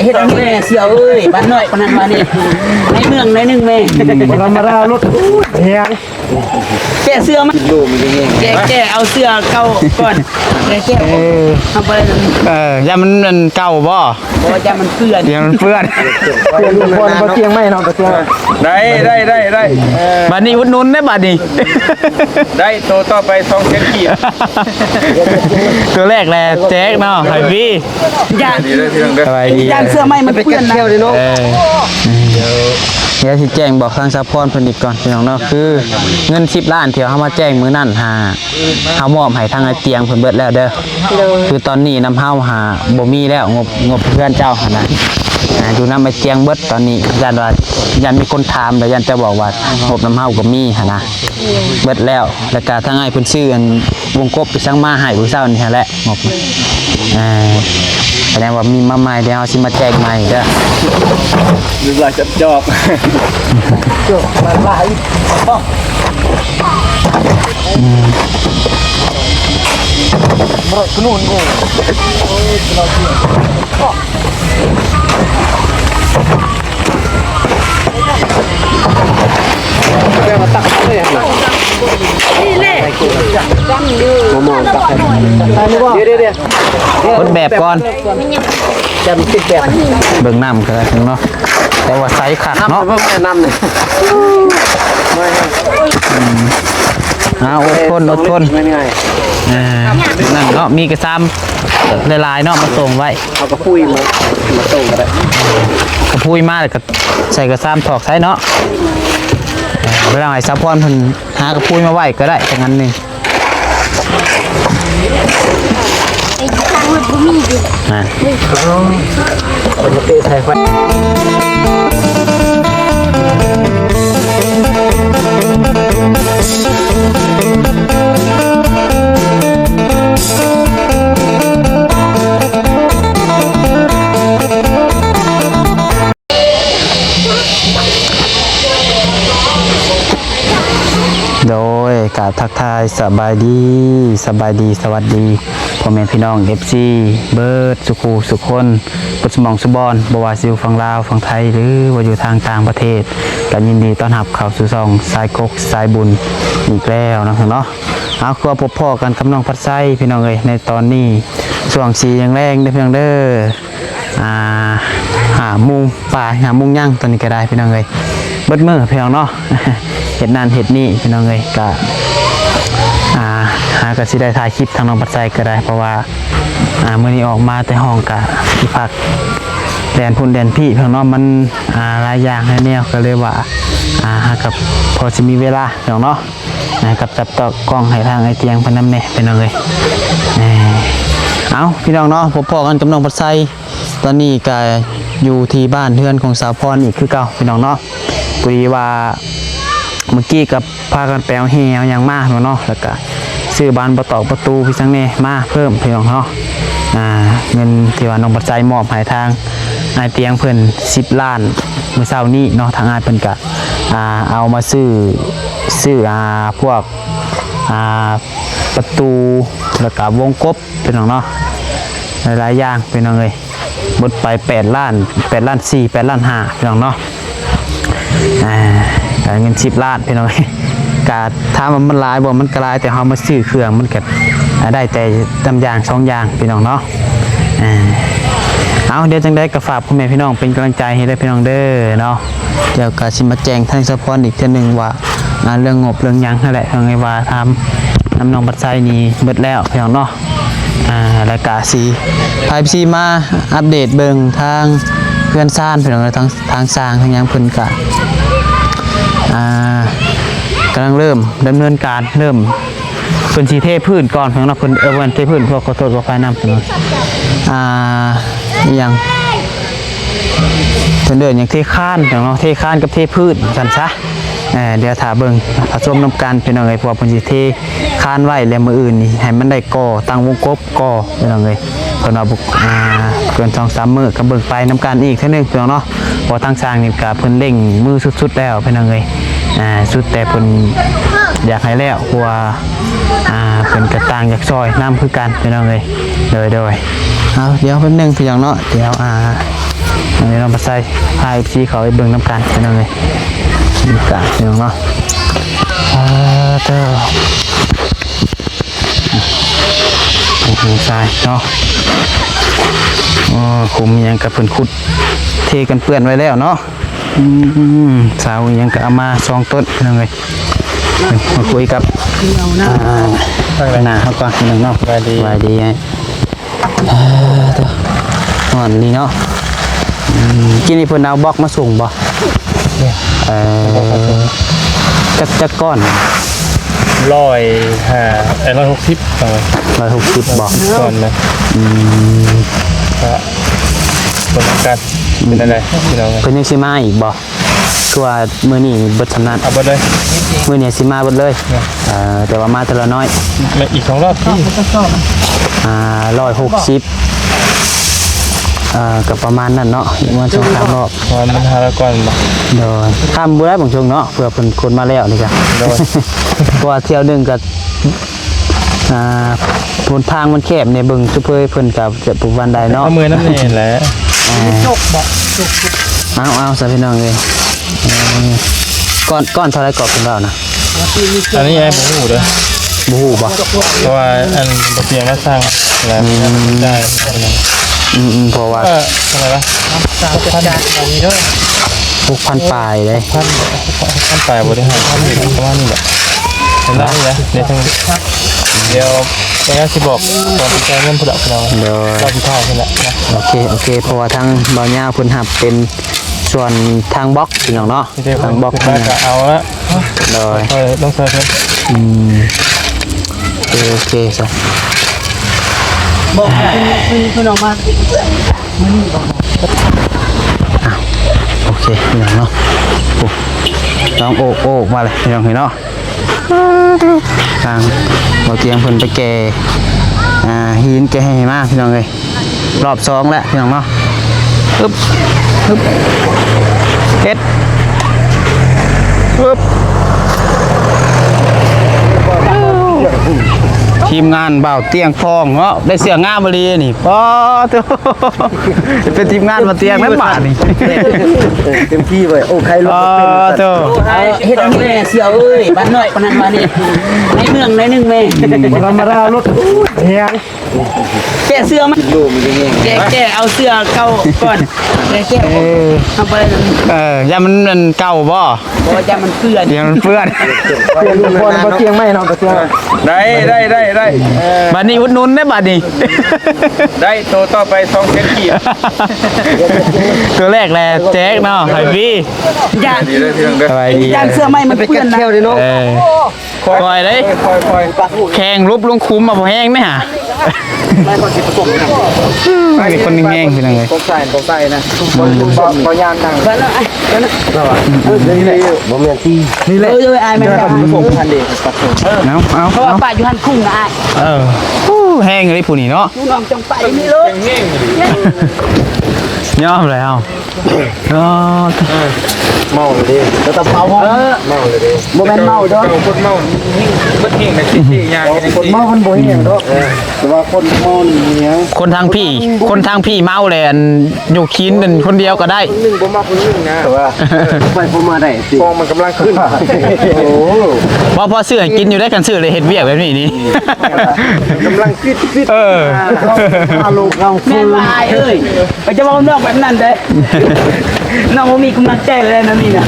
เฮ็ดอันนี้แม่เสียวเอ้ยบ้านน้อยปานนั้นว่านี่ในเมืองในนึงแม่ มาได้รถเฮียง แกะเสื้อมันดูมันแกะเอาเสื้อเก่าก่อนแกะทำอะไรนั่น อย่ามันเก่าบ่ บ่จะมันเปื้อน เดี๋ยวมันเปื้อน เตียงทุกคนบ่เตียงไม่เนาะเตียง ได้บัดนี้อุดหนุนได้บัดนี้ ได้โตต่อไป2เซนกี่ ตัวแรกแหละแจ๊กเนาะไผพี่ อย่า ดีเลยที่นึงเด้อ สบายดี ย่างเสื้อไหมมันเปื้อนนะ เดี๋ยวสิแจ้งบอกทางซัพพอร์ตเพิ่นอีกก่อนพี่น้องเนาะคือเงิน10ล้านที่เฮามาแจ้งมื้อนั้นหาเฮามอบให้ทางไอ้เตียงเพิ่นเบิดแล้วเด้อคือตอนนี้นำเฮาหาบ่มีแล้วงบเพื่อนเจ้าหั่นนะอยู่นำไอ้เตียงเบิดตอนนี้ยันมีคนถามแล้วยันจะบอกว่างบนำเฮาก็มีหั่นนะเบิดแล้วแล้วก็ทางไอ้เพิ่นซื้ออันวงกบไปสั่งมาให้ผู้เฒ่านี่แหละงบแสดงว่ามีมาใหม่เดี๋ยวเฮาสิมาแจ้งใหม่เด้อ นึกว่าจะจอบ คนแบบก่อนจะมีแบบเบิ่งน้ำก็ได้ถึงเนาะแต่ว่าไซส์ขัดเนาะ น้ำเนี่ย อดทน ง่าย นั่นเนาะมีกระซ้ำลายๆเนาะมาส่งไว้ ๆเอากระพุ้ยมาส่งก็ได้ กระพุ้ยมาแล้วก็ใส่กระซ้ำถอกใส่เนาะเวลาไอ้ซัพพอร์ตเพิ่นหากระพุ้ยมาไว้ก็ได้จังนั้นนี่ ไอ้ทางรถบุมีดิ คนมาเตะใส่ไฟ โดยกราบทักทายสบายดีสวัสดีพ่อแม่พี่น้อง FC เบิร์ดสุขูสุขคนปุสมองสุบอนบวาซิวฝั่งลาวฝั่งไทยหรือว่าอยู่ทางต่างประเทศก็ยินดีต้อนรับเข้าสู่ช่องสายกกสายบุญอีกแล้วนะครับเนาะเอาครัวพบพ่อกันกับน้องพัดไส้พี่น้องเอ้ยในตอนนี้ช่วงสียังแรงเด้อพี่น้องเด้อหามุงป่าหามุงย่างตอนนี้ก็ได้พี่น้องเอ้ยเบิดมือพี่น้องเนาะ เห็ดนั่นเห็ดนี่พี่น้องเอ้ยก็หากระสิได้ถ่ายคลิปทางน้องปัจจัยก็ได้เพราะว่าเมื่อนี้ออกมาแต่ห้องกะที่พักแดนพุ่นแดนพี่พี่น้องมันหลายอย่างให้แนวก็เลยว่ากับพอจะมีเวลาพี่น้องเนาะกับจับต่อกล้องให้ทางไอเตียงพนันเนี่ยพี่น้องเอ้ยเอาพี่น้องเนาะพบกันกับน้องปัจจัยตอนนี้ก็อยู่ที่บ้านเพื่อนของสาวพรอีกคือเก่าพี่น้องเนาะคุยว่าเมื่อกี้กับพากันแปลวแหวอย่างมากเนาะแล้วก็ซื้อบานประตูพี่สังเน่มาเพิ่มพี่น้องเนาะเงินที่ว่าน้องปัจจัยมอบให้ทางนายเตียงเพิ่น10 ล้านเมื่อเช้านี้เนาะทางนายเพิ่นก็เอามาซื้อพวกประตูแล้วก็วงกบพี่น้องเนาะหลายๆอย่างพี่น้องเลยหมดไป8 ล้าน8 ล้าน 4 8 ล้าน 5พี่น้องเนาะเงิน10 ล้านพี่น้องกะถ้ามันหลายบ่มันก็หลายแต่เฮามาซื้อเครื่องมันก็ได้แต่ตำอย่าง2อย่างพี่น้องเนาะเอาเดี๋ยวจังได้ก็ฝากพ่อแม่พี่น้องเป็นกำลังใจให้ได้พี่น้องเด้อเนาะเดี๋ยวก็สิมาแจ้งทางซัพพอร์ตอีกเทื่อนึงว่าเรื่องงบเรื่องหยังนั่นแหละทางไงว่าทำน้ำนองปัจจัยนี้เบิดแล้วพี่น้องเนาะแล้วก็สิพาพี่มาอัปเดตเบิ่งทางเพื่อนซ่านพี่น้องทางสร้างทางหยังเพิ่นก็กำลังเริ่มดำเนินการเริ่มเพิ่นสีเทพื้นก่อนเพิ่นเนาะเพิ่นวันเทพื้นพวกขอโทษขออภัยนำเพิ่นอย่างเพิ่นเดินอย่างเทค้านเนาะเทค้านกับเทพื้นกันซะเดี๋ยวถ้าเบิ่งผสมน้ำกันเป็นยังไงพอเพิ่นสิเทค้านไว้แล้วมื้ออื่นนี่ให้มันได้ก่อตั้งวงกบก่อเป็นยังไงเพิ่นว่าเกิน 2-3 มื้อก็เบิ่งไปน้ำกันอีกเท่านึงเพิ่นเนาะพอทางสร้างนี่ก็เพิ่นเร่งมือสุดๆแล้วเป็นยังไงสุดแต่เพิ่นอยากให้แล้วกลัวเพิ่นกระต่างอยากซอยน้ำคือกันเป็นยังไงโดยเอาเดี๋ยวแป๊บนึงพี่น้องเนาะเดี๋ยว อันนี้เรามาใส่พายซีเขาไปเบิ่งน้ำกันเป็นยังไงน้ำกันพี่น้องเนาะเจ้าใส่เนาะคุมยังกับเพิ่นขุดเทกันเปื้อนไว้แล้วเนาะสาวยังก็เอามา2ต้นพี่น้องเลยมาคุยกับหน้าเขาก่อนพี่น้องเนาะสบายดีไงอ่อนดีเนาะกินนี่เพิ่นเอาบล็อกมาส่งบ่จักก้อน160160บ่ก่อนนะประกันเป็นอะไรพี่น้อง เพิ่นยังสิมาอีกบ่คือว่ามื้อนี้เบิดสำนัก เอาไปเลย มื้อนี้สิมาเบิดเลยแต่ว่ามาแต่ละน้อย อีก2 รอบที่160กับประมาณนั้นเนาะอีกวัน2-3รอบ มันหาแล้วก่อนบ่ โดยทำบ่ได้บางช่วงเนาะเพื่อเพิ่นคนมาแล้วนี่จ้ะเพราะว่าเที่ยวนึงก็ทนทางมันแคบเนี่ยเบิ่งซุเพิ่นเพิ่นก็จะปลูกวันใดเนาะ เอามือน้ำนี่แหละ จกบ่จก เอาซะพี่น้องเอ้ยก้อนเท่าไรกรอบเพิ่นว่านะ อันนี้ไอ้ผมหูเด้อ บ่ฮู้บ่ เพราะว่าอันบ่เพียงก็สร้างแล้วได้เพราะว่า อะไรวะ3,000นี้เด้อ 6,000ปลายเลย ท่านไปบริหารท่านอยู่ประมาณนี้แหละเห็นได้เลยเดี๋ยวยังสิบอกตอนที่จ่ายเงินผู้ดับเรา เดี๋ยว เราที่ท่าใช่ไหมนะ โอเคเพราะว่าทางเบาหญ้าเพิ่นหับเป็นส่วนทางบล็อกพี่น้องเนาะทางบล็อก มาจะเอาละ โดย ต้องเซิร์ฟ โอเคซะ บอกคุณออกมา โอเคพี่น้องเนาะน้องโอกมาเลยพี่น้องเห็นเนาะทางบ่เตียงเพิ่นไปแก่หินแก่ให้มาพี่น้องเอ้ยรอบ2แล้วพี่น้องเนาะปึ๊บเฮ็ดปึ๊บทีมงานบ่าวเตียงทองเนาะได้เสื้องามบ่ลีนี่ป้อโตเป็นทีมงานบ่าวเตียงแม่นบาดนี่ เต็มที่เลยโอ้ใครรู้ อ๋อ เป็น โต เฮ็ดอันนี้แม่เสียวเอ้ยบ้านน้อยปานนั้นมานี่ในเมืองในนึงแม่ ธรรมดารถเฮียง แกเสื้อมัน ดูมันยังไง แกเอาเสื้อเก่าก่อนแกทำไปเลย ยามันเก่าบ่ บอกว่าจะมันเปื้อน เดี๋ยวมันเปื้อน เตียงทุกคนบ่เตียงไม่เนาะบ่เตียง ได้ บัดนี้อุดหนุนได้บัดนี้ ได้ตัวต่อไป2เซนกี่ ตัวแรกแหละแจ๊กเนาะไฮบี้ อย่า ดีเลยพี่น้องเด้อ สบายดี ย่านเสื้อไหมมันเปื้อนนะ คอยเลย คอย แข่งรูปลงคุ้มมาบ่แห้งไหมฮะนี่คนแห้งเป็นยังไง ตกใส่นะบ่ยามนั่ง บ้านน้อยนี่เลยบ่แม่นที่ นี่เลยอายแม่น ผสมพันธุ์เด็กผสม เอา เพราะว่าป้าอยู่หันคุ้งนะอาย แห้งเลยผู้นี้เนาะ ลูกน้องจงไปนี่เลย ย่อมเลยเอาอ๋อ เมาเลยดิแล้วตะเภาเมาเลยดิ บ่แม่นเมาเด้อ คนเมาบ่ทิ้งนะที่อย่างนี้ คนเมามันบ่เฮียงดอกแต่ว่าคนเมานี่เฮียง คนทางพี่เมาเลยอยู่คินเป็นคนเดียวก็ได้ นึงบ่มาคนนึงนะแต่ว่าไปบ่มาได้สิฟองมันกำลังขึ้นโอ้ พอซื้อให้กินอยู่ได้กันซื้อเลยเฮ็ดเวียกแบบนี้นี่ กำลังฟิต อารมณ์เรา แม่นว่าอายเอ้ยไปจะบอกน้องแบบนั้นเด้น้องบ่มีกำลังใจเลยนะนี่นะ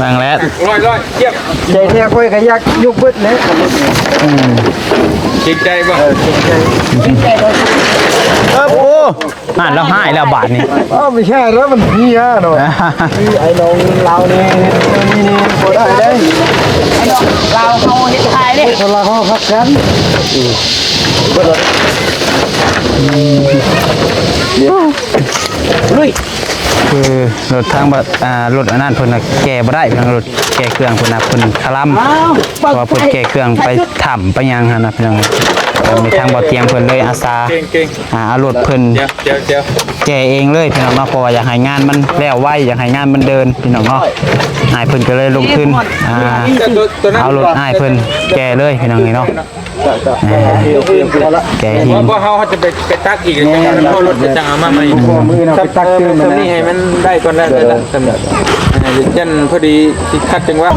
บางแล้ว ร้อยเทียบ ใจแท้ค่อยก็อยากยกเบิดเลย จริงใจบ่ จริงใจเลย โอ้อ่านแล้วหายแล้วบาทนี่ ไม่ใช่แล้วมันเฮียเนาะไอ้น้องเรานี่บ่ได้เด้ ไอ้น้องเราเขาเฮ็ดทายเด้ คนละห้องพักกัน ลุย คือรถทางรถอันนั้นเพิ่นน่ะแก้บ่ได้เพิ่นรถแก้เครื่องเพิ่นน่ะเพิ่นคลัม อ้าว เพราะว่าเพิ่นแก้เครื่องไปถ่ำไปยังหั่นน่ะพี่น้องมีทางบ่เตรียมเพิ่นเลยอาสา เก่ง เอารถเพิ่น เดี๋ยว แก้เองเลยพี่น้องเนาะเพราะว่าอยากให้งานมันแล้วไวอยากให้งานมันเดินพี่น้องเนาะอ้ายเพิ่นก็เลยลงทุนเอารถอ้ายเพิ่นแก้เลยพี่น้องนี่เนาะ โอเคพอละ แกหิน เพราะเขาจะไปตักอีกจะพอรถจะจังเอามาใหม่ มือเราไปตักตื้นมัน ทำนี่ให้มันได้ก่อนได้แล้วสำหรับยันพอดีสิคัดจังว่า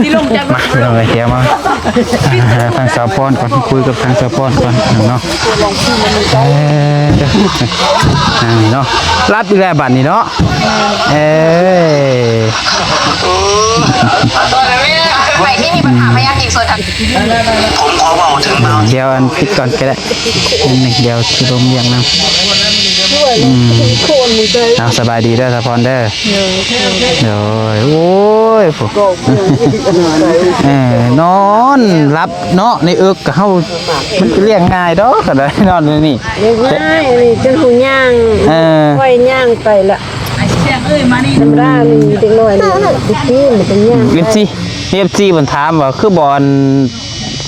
ที่ลงจาก มาเราไปเที่ยวมาทางสาวพรก่อนคุยกับทางสาวพรก่อนเนาะเนาะรับอีกแล้วบัตรนี่เนาะไปที่มีปัญหาพยายามยิงส่วนทาง เดี๋ยวอันปิดก่อนก็ได้เดี๋ยวชิลมอย่างนั้นเอาสบายดีเด้อสาวพรเด้อเดี๋ยวโอ้ยนอนรับเนาะในเอิกกับเฮามันเรียกง่ายดอกก็ได้นอนเลยนี่ ง่ายอันนี้จนหูย่างค่อยย่างไปละ เสียงเอ้ยมานี่ ธรรมดามันมีเด็กน้อยนี่ดิกี้มันเป็นย่าง เอฟซีมันถามว่าคือบอล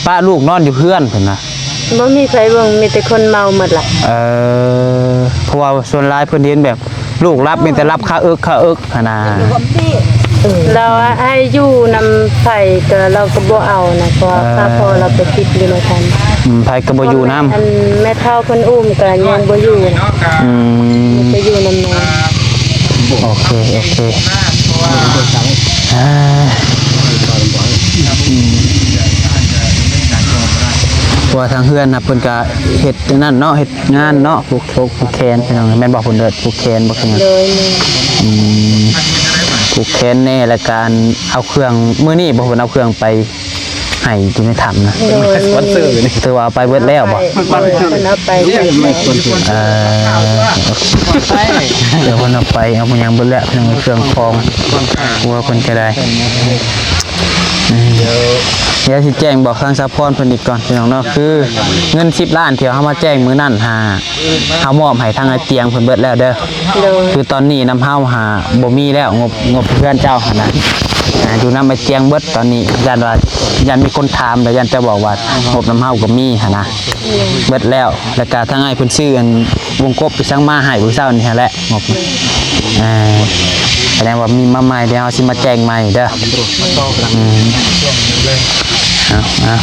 ป้าลูกนอนอยู่เพื่อนเพิ่นนะ บ่มีใครเบิ่งมีแต่คนเมาหมดล่ะ เพราะว่าส่วนหลายเพิ่นเห็นแบบลูกรับมีแต่รับค่าเอิกหั่นน่ะ เราให้อยู่นำไผก็เราก็บ่เอานะเพราะถ้าพอเราไปติดอยู่ในกัน ไผก็บ่อยู่นำ อันแม่เฒ่าเพิ่นอุ้มก็ยังบ่อยู่นะไปอยู่นำน้อง โอเคว่าทางเฮือนนะเพิ่นก็เฮ็ดนั่นเนาะเฮ็ดงานเนาะผูกแขนพี่น้องแม่นบอกเพิ่นเด้อผูกแขนบ่คือหยัง เลยนี่ ผูกแขนแน่และการเอาเครื่องมื้อนี้บ่เพิ่นเอาเครื่องไปให้อยู่ในถ้ำนะ วันเสาร์นี่ ถือว่าเอาไปเบิดแล้วบ่ เพิ่นเอาไป เดี๋ยวเพิ่นเอาไปเอามายังเบิดแล้วเพิ่นเอาเครื่องคองว่าเพิ่นก็ได้เดี๋ยวสิแจ้งบอกทางสะพรเพิ่นอีกก่อนพี่น้องเนาะคือเงิน10ล้านที่เฮามาแจ้งมื้อนั้นหาเฮามอบให้ทางไอ้เตียงเพิ่นเบิดแล้วเด้อคือตอนนี้นำเฮาหาบ่มีแล้วงบเพื่อนเจ้าหั่นน่ะอยู่นำไอ้เตียงเบิดตอนนี้ยันมีคนถามแล้วยันจะบอกว่างบนำเฮาก็มีหั่นนะเบิดแล้วแล้วก็ทางไอ้เพิ่นซื้ออันวงกบไปสั่งมาให้ผู้เฒ่านี่แหละงบแสดงว่ามีมาใหม่เดี๋ยวเฮาสิมาแจ้งใหม่เด้อเอา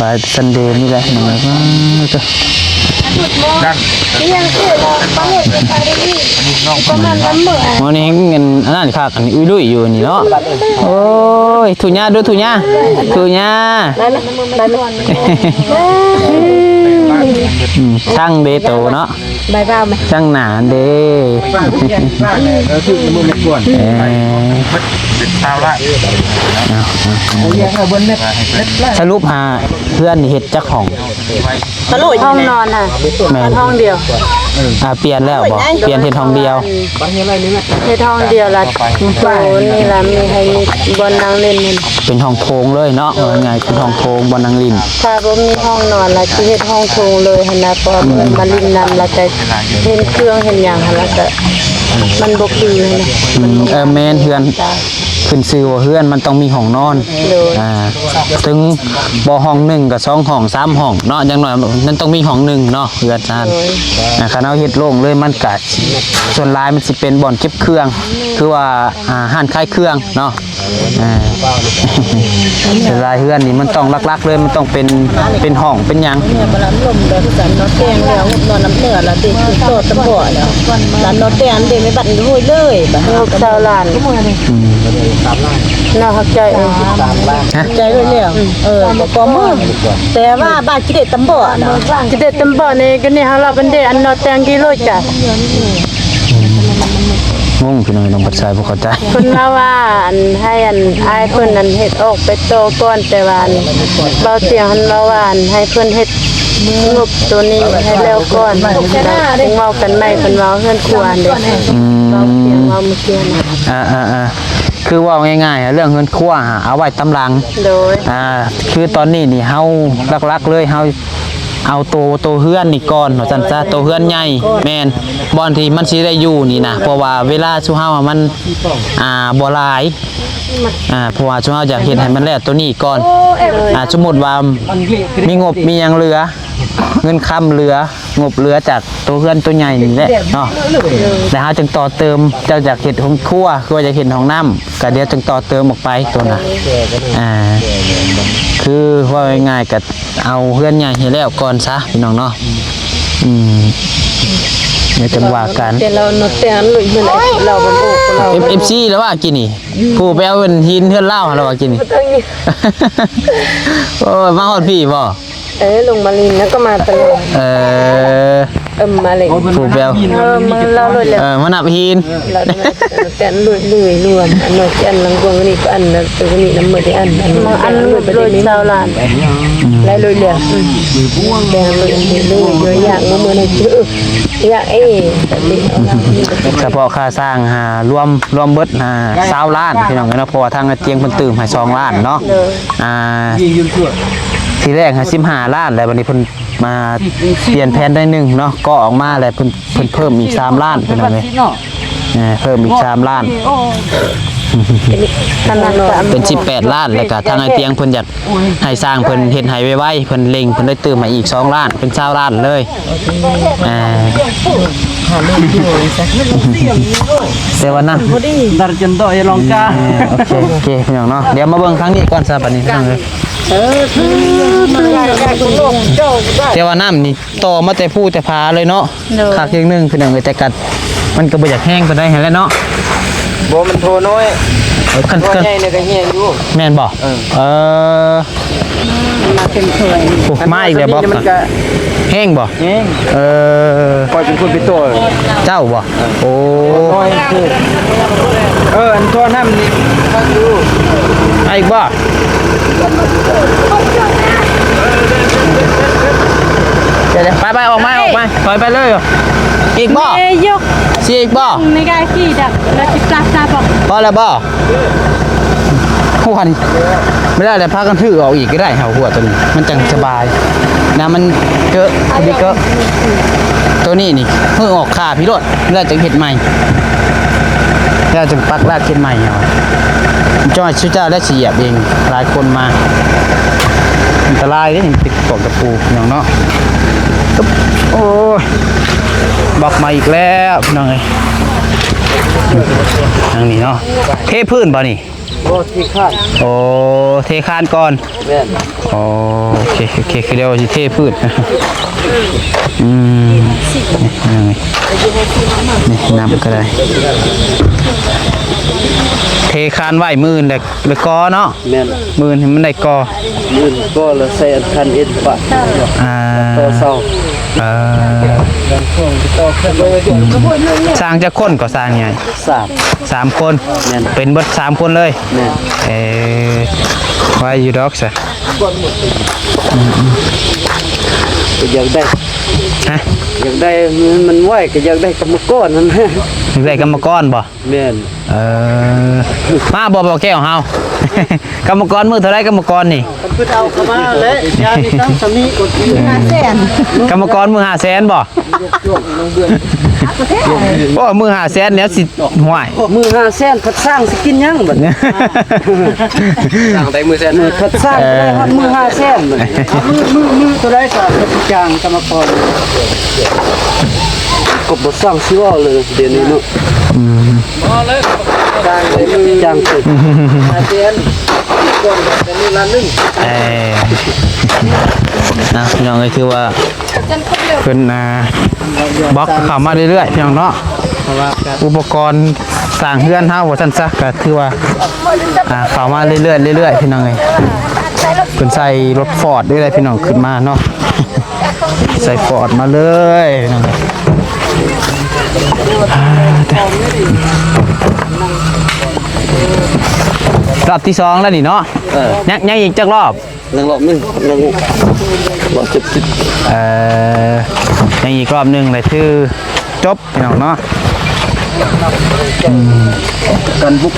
บายซันเดย์นี่แหละหน่อยก็วันนี้เงินอันนั้นค่ะกันอุ้ยดุยอยู่นี่เนาะโอ้ยถุญาดูถุญาช่างเดโตเนาะ ใบบ้าไหม ช่างหนาเด ตามละ สรุปหาเพื่อนเฮ็ดจักห้อง ห้องนอนน่ะ แม่น ห้องเดียว เปลี่ยนแล้วบ่เปลี่ยนเฮ็ดห้องเดียว ในห้องเดียวละโซนนี่ละมีให้มีบอลนั่งเล่นนี่ เป็นห้องโถงเลยเนาะไงเป็นห้องโถงบ่นั่งลิ้น ถ้าบ่มีห้องนอนละสิเฮ็ดห้องโถงเลยหั่นน่ะพอเพิ่นมาลิ้นนั่นแล้วก็เห็นเครื่องเห็นหยังหั่นแล้วก็มันบ่คือนะ แม่นเฮือนขึ้นชื่อว่าเฮือนมันต้องมีห้องนอนถึงบ่ห้อง1กับ2ห้อง3ห้องเนาะอย่างน้อยมันต้องมีห้อง1เนาะเฮือนนั่นคันเอาเฮ็ดโล่งเลยมันก็ส่วนหลายมันสิเป็นบ่อนเก็บเครื่องคือว่าห้านขายเครื่องเนาะส่วนหลายเฮือนนี่มันต้องลักๆเลยมันต้องเป็นห้องเป็นหยัง บ่ลำลมเด้อสันนอแตงแล้วนอนน้ำเนื้อละติโตตะบ่แล้วร้านนอแตงเด้ไม่บัดโหยเลยบัดชาวล้านน่าฮักใจใจเลยแล้วบ่พอมือแต่ว่าบ้านจิเดตำบ่น่ะจิเดตำบ่นี่ก็นี่เฮาเราเป็นเด้อันนอแตงกิโลจ้ะ งงพี่น้องต้องปัดสายบ่เข้าใจ เพิ่นมาว่าอันให้อันอายเพิ่นนั่นเฮ็ดออกไปโตก่อนแต่ว่าอันเบาเสียงหันมาว่าอันให้เพิ่นเฮ็ดงบตัวนี้ให้แล้วก่อนแล้วถึงเว้ากันใหม่เพิ่นเว้าเฮือนครัวเด้เบาเสียงเว้าเมื่อกี้น่ะ คือว่าง่ายๆเรื่องเงินครัวเอาไว้ตำลัง โดย คือตอนนี้นี่เฮาลักๆเลยเฮาเอาโตเฮือนนี่ก่อนว่าซั่นซะโตเฮือนใหญ่แม่นบ่อนที่มันสิได้อยู่นี่นะเพราะว่าเวลาซุเฮามันบ่หลายเพราะว่าซุเฮาอยากเฮ็ดให้มันแล้วตัวนี้ก่อนสมมุติว่ามีงบมีหยังเหลือ เงินค้ำเรืองบเรือจากตัวเพื่อนตัวใหญ่นี่แหละเนาะแต่เฮาจึงต่อเติมเจ้าจากเห็ดของครัวคือว่าจะเห็ดของน้ำก็เดี๋ยวจึงต่อเติมออกไปตัวน่ะคือว่าง่ายๆก็เอาเพื่อนใหญ่ให้แล้วก่อนซะพี่น้องเนาะเดี๋ยวจังว่ากัน แต่เราเนาะแต่อันลุยมันเราบ่โอ้เรา FC แล้วว่ากินนี่ผู้ไปเอาเป็นหินเฮือนเล่าแล้วว่ากินนี่ โอ้ยมาฮอดพี่บ่ ลงมาลินแล้วก็มาตลอดมาเลย ผู้ไปเอา มาเราเลยแล้ว มานับหิน เราแต่ลุยรวมอันเนาะแต่อันลังกวงนี่ก็อันนะตัวนี้น้ำมือได้อันลุยไปได้ชาวลานแล้วลุยแล้วแต่ลุยอยากมือในชื่ออยากเฉพาะค่าสร้างรวมเบิด20 ล้านพี่น้องเนาะเพราะว่าทางเจียงเพิ่นตื่มให้2 ล้านเนาะทีแรก15 ล้านแล้ววันนี้เพิ่นมาเปลี่ยนแผนได้นึงเนาะก็ออกมาแล้วเพิ่นเพิ่มอีก3 ล้านพี่น้องเอ้ยเพิ่มอีก3 ล้านเป็น18 ล้านแล้วก็ทางไอ้เตียงเพิ่นอยากให้สร้างเพิ่นเฮ็ดให้ไวๆเพิ่นเล็งเพิ่นได้ตื่มมาอีก2 ล้านเป็น20 ล้านเลยเดี๋ยววันนั้น Darjanto ya longka โอเคพี่น้องเนาะเดี๋ยวมาเบิ่งครั้งนี้ก่อนซะบัดนี้พี่น้องเลยแต่ว่าน้ำนี่ต่อมาแต่ผู้แต่พาเลยเนาะคักอย่างนึงพี่น้องเอ้ยแต่กัดมันก็บ่อยากแห้งปานใดหั่นแหละเนาะ บ่มันโทน้อย คัน ตัวใหญ่เนี่ยก็เฮียอยู่ แม่นบ่มาเป็นถ้วย โอ้มาอีกแล้วบ่ มันก็ แห้งบ่ แห้ง ปล่อยเป็นคนไปตัว เจ้าบ่โอ้ น้อยคืออันตัวน้ำนี่ก็อยู่ ไอ้บ่เดี๋ยวไปออกมาถอยไปเลยอีกบ่ ยก สิอีกบ่ ในกายขี้ดักแล้วติดปลาซาบอก พอแล้วบ่หัวนี่ไม่ได้แต่พากันถือออกอีกก็ได้หัวตัวนี้มันจังสบายนะมันเกอะดีเกอะตัวนี้นี่เพิ่งออกขาพี่รถแล้วจึงเห็ดใหม่แล้วจึงปักรากเห็ดใหม่เอาจ้อยชื่อเจ้าและเสียบเองหลายคนมาอันตรายนี่ติดกอกตะปูอย่างเนาะโอ้ยบอกมาอีกแล้วน้องเอ้ยทางนี้เนาะเทพื้นบ่นี่ บ่ที่คาด โอ้เทคานก่อน แม่น โอเคคือเดี๋ยวจะเทพืชนี่น้ำก็ได้เทคานไหวมือเลยกอเนาะ แม่น มือให้มันได้กอ ยืนก็ละใส่อันคันเอ็ดบาทต่อเศร้า สร้างจะคนก็สร้างไง 3 คนเป็นเบิด3 คนเลย แม่น ไว้อยู่ดอกซะ อยากได้ ฮะ อยากได้มันไหวก็อยากได้กรรมกรนั่น ได้กรรมกรบ่ แม่น มาบ่แก้วเฮา กรรมกรมือเท่าไรกรรมกรนี่ มันเพิ่นเอาเข้ามาแล้วยามีทั้งสามีกดอยู่ กรรมกรมือ500,000บ่โอ้มือ500,000แล้วสิห่วย มือ500,000พัดสร้างสิกินยังบัดนี้สร้างได้มือแสนพัดสร้างได้ฮอดมือ500,000บัดมือตัวใดก็จ้างกรรมกรก็บ่สร้างสิว่าเลยเดี๋ยวนี้เนาะบ่เลยจ้างได้มือจ้างตึก500,000ก่อนแต่นี่ละนึง นะพี่น้องก็คือว่าเพิ่นบล็อกเข้ามาเรื่อยๆพี่น้องเนาะอุปกรณ์สร้างเฮือนเฮาว่าซั่นซะก็ถือว่าเข้ามาเรื่อยๆพี่น้องเอ้ยเพิ่นใส่รถฟอร์ดด้วยเลยพี่น้องขึ้นมาเนาะใส่ฟอร์ดมาเลยพี่น้องรอบที่2แล้วนี่เนาะยังอีกจักรอบ รอบนึงรอบยังอีกรอบหนึ่งเลยคือจบพี่น้องเนาะกันบุก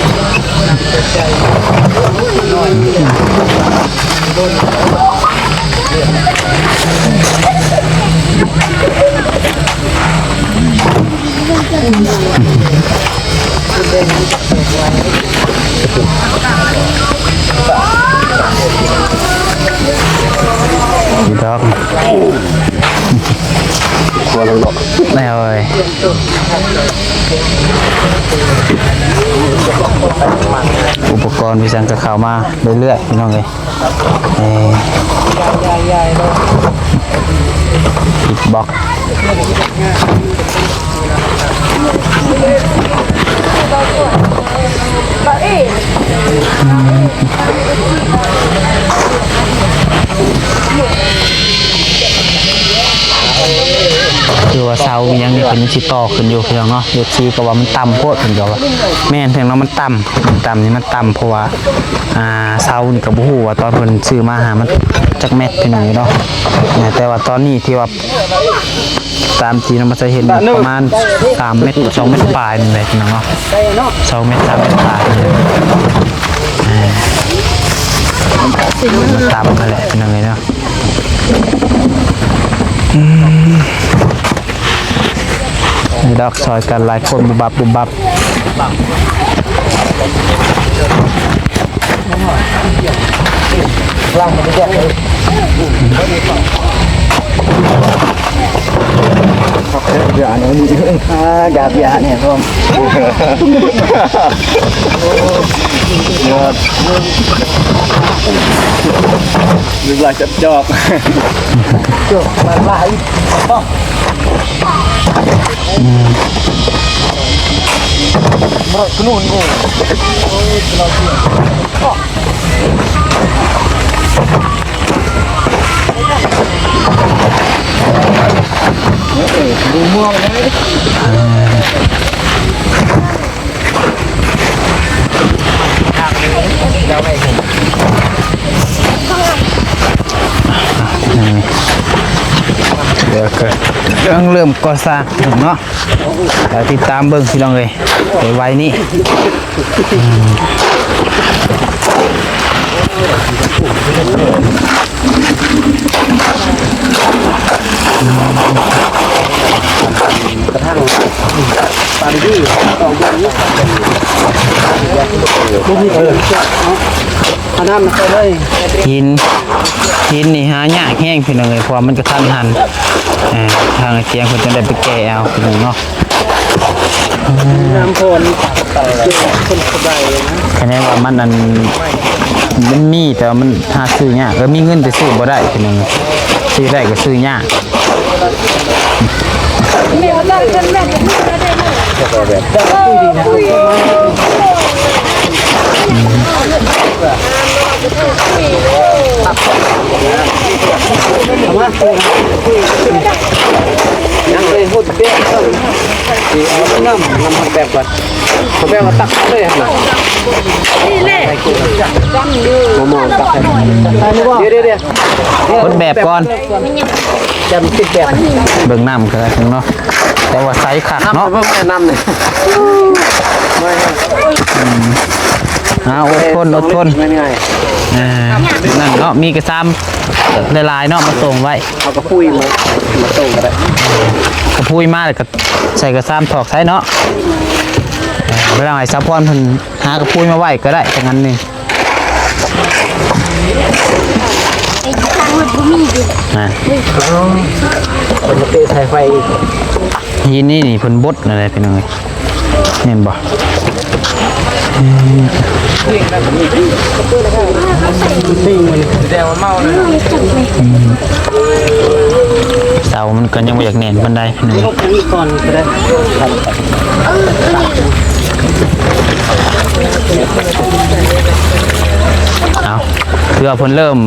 ดีดอกกลัวลงดอกไม่เอาเลยอุปกรณ์พิเศษจะเข้ามาเรื่อยๆพี่น้องเลยอิฐบล็อกคือว่าเสามียังนี่เป็นชิต่อขึ้นอยู่พี่น้องเนาะเด็กซีก็ว่ามันต่ำโคตรถึงกับว่าแม่นเพียงเนาะมันต่ำนี่มันต่ำเพราะว่าเสานี่กับบุหูว่าตอนเพิ่นซื้อมาหามันจักเม็ดพี่น้องเนาะแต่ว่าตอนนี้ที่ว่าตามจีนมันจะเห็นประมาณ3 เม็ด2 เม็ดปลายนี่เลยพี่น้องเนาะ2 เม็ด3 เม็ดปลายมันต่ำนั่นแหละพี่น้องเนาะดอกซอยกันหลายคนบุบับล่างมันจะแยกเลยยาเนี่ยนี่กาบยาเนี่ยพ่อดูลายจับจอกมาลายมาขนุนงูดูม่วงเลยเดี๋ยวเกิดเริ่มก่อสร้างเนาะเดี๋ยวติดตามเบิ่งพี่น้องเลยไปไว้นี่กระทั่งปาดีต้องอย่างนี้เอาน้ำมาใส่เลยหินนี่หายากแห้งพี่น้องเลยเพราะมันกระทันหันทางเชียงคนจะได้ไปแก่เอาพี่น้องเนาะน้ำคนสบายนะคะแนนว่ามันมีแต่มันหาซื้อยากมีเงินแต่ซื้อบ่ได้พี่น้องซื้อได้ก็ซื้อยากยังเลยพูดเปี้ยเอาน้ำแบบก่อนเขาแบบว่าตักเลยฮะนี่แหละมองตักเดี๋ยวพูดแบบก่อนจำติดแบบเบิ่งน้ำกันเนาะแต่ว่าไซส์ขาดเนาะน้ำเนี่ยอดทนง่ายนั่นเนาะมีกระซ้ำลายๆเนาะมาส่งไว้เอากระพุ้ยมาส่งก็ได้กระพุ้ยมาเลยก็ใส่กระซ้ำถอกใส่เนาะเวลาไหนซัพพอร์ตเพิ่นหากระพุ้ยมาไว้ก็ได้แต่งั้นนี่คนมาเตะสายไฟยินนี่เพิ่นบดอะไรเป็นยังไงเห็นบ่เสามันก็ยังไม่อยากแน่นบันไดนี่ก่อนก็ได้เอาเพื่อเพิ่นเริ่ม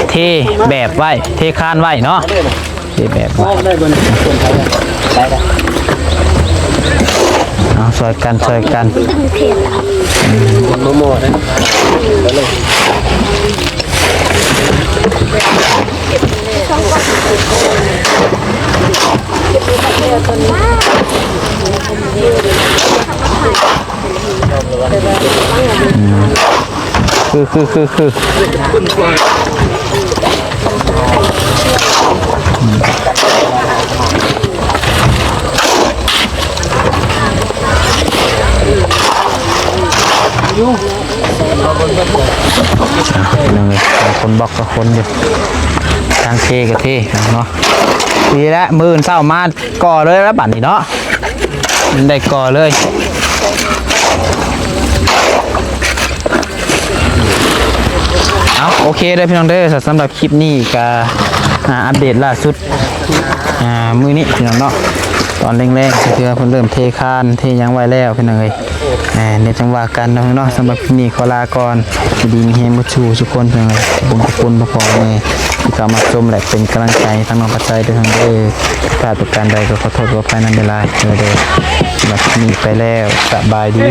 เทแบบไว้เทคานไว้เนาะเทแบบไว้เอาช่วยกันโมนะคือ พี่น้องเลยคนบล็อกกับคนอยู่ทางเทกับเทเนาะดีแล้วมือเศร้ามาก่อเลยแล้วบัดนี้เนาะได้ก่อเลยเอาโอเคเลยพี่น้องเด้อสำหรับคลิปนี้ก็อัปเดตล่าสุดมือนี้พี่น้องเนาะตอนแรงๆคือเพิ่นเริ่มเทคานเทยังไว้แล้วพี่น้องเอ้ยเนี่ยจังหวะกันเนาะสำหรับคลิปนี้ขอลาก่อนดีมีเฮมบูชูทุกคนพี่น้องเอ้ยบุญคุณพอๆนี่ที่เข้ามาชมและเป็นกำลังใจทั้งน้องปัจจัยด้วยทั้งเด้อถ้าประการใดก็ขอโทษขออภัยนำเวลาเด้อสำหรับคลิปนี้ไปแล้วสบายดี